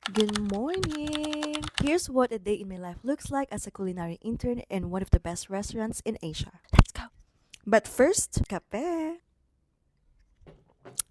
Good morning! Here's what a day in my life looks like as a culinary intern in one of the best restaurants in Asia. Let's go! But first, kape!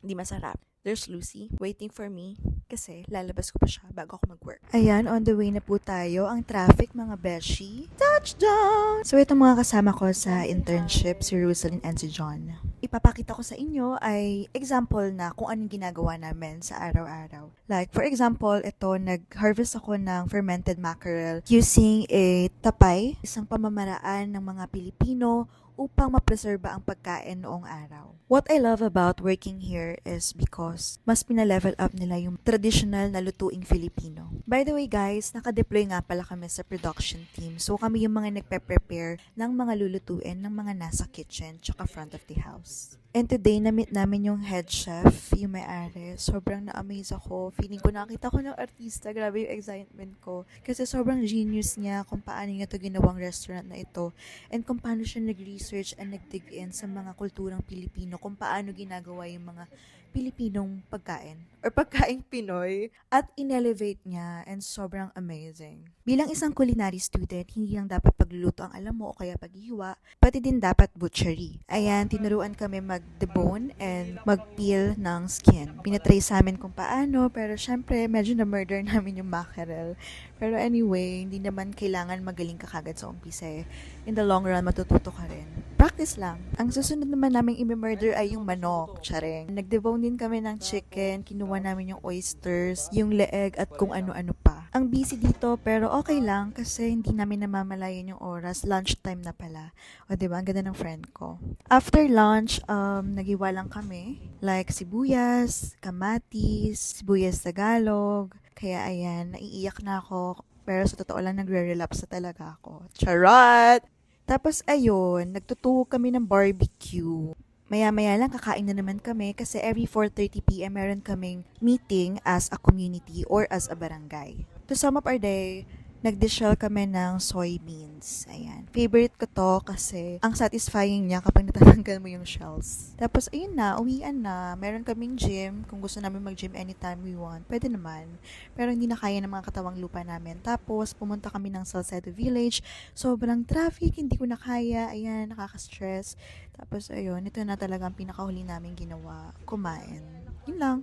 Di masarap. There's Lucy waiting for me kasi lalabas ko pa siya bago ako mag-work. Ayan, on the way na po tayo. Ang traffic, mga beshi. Touchdown! So, itong mga kasama ko sa internship, si Rosaline and si John. Ipapakita ko sa inyo ay example na kung anong ginagawa namin sa araw-araw. Like, for example, ito, nag-harvest ako ng fermented mackerel using a tapay, isang pamamaraan ng mga Pilipino upang mapreserba ang pagkain noong araw. What I love about working here is because mas pinalevel up nila yung traditional na lutuing Filipino. By the way guys, nakadeploy nga pala kami sa production team. So kami yung mga nagpe-prepare ng mga lulutuin ng mga nasa kitchen tsaka front of the house. And today, na-meet namin yung head chef, yung may-ari. Sobrang na-amaze ako. Feeling ko nakita ko ng artista. Grabe yung excitement ko. Kasi sobrang genius niya kung paano niya ito ginawang restaurant na ito. And kung paano siya nag-research and nag-dig in sa mga kulturang Pilipino. Kung paano ginagawa yung mga Pilipinong pagkain or pagkaing Pinoy at in-elevate niya and sobrang amazing. Bilang isang culinary student, hindi lang dapat pagluluto ang alam mo o kaya paghihiwa, pati din dapat butchery. Ayan, tinuruan kami mag-debone and mag-peel ng skin. Pinatry sa amin kung paano, pero syempre, medyo na-murder namin yung mackerel. Pero anyway, hindi naman kailangan magaling ka kagad sa umpisa eh. In the long run, matututo ka rin. Practice lang. Ang susunod naman naming i-murder ay yung manok, tsareng. Nag-debone din kami ng chicken, kinuha namin yung oysters, yung leeg at kung ano-ano pa. Ang busy dito pero okay lang kasi hindi namin namamalayan yung oras. Lunchtime na pala. O diba, ang ganda ng friend ko. After lunch, nagiwa lang kami. Like sibuyas, kamatis, sibuyas Tagalog. Kaya ayan, naiiyak na ako. Pero sa totoo lang, nagre-relapse na talaga ako. Charot! Tapos ayun, nagtutuho kami ng barbecue. Maya-maya lang kakain na naman kami kasi every 4:30 p.m. meron kaming meeting as a community or as a barangay. To sum up our day, nagdishell kami ng soybeans. Ayan. Favorite ko to kasi ang satisfying niya kapag natatanggal mo yung shells. Tapos, ayun na, uwian na. Meron kaming gym. Kung gusto namin mag-gym anytime we want, pwede naman. Pero hindi na kaya ng mga katawang lupa namin. Tapos, pumunta kami ng Salcedo Village. Sobrang traffic, hindi ko na kaya. Ayan, nakaka-stress. Tapos, ayun, ito na talaga ang pinakahuli namin ginawa. Kumain. Yun lang.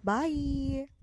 Bye!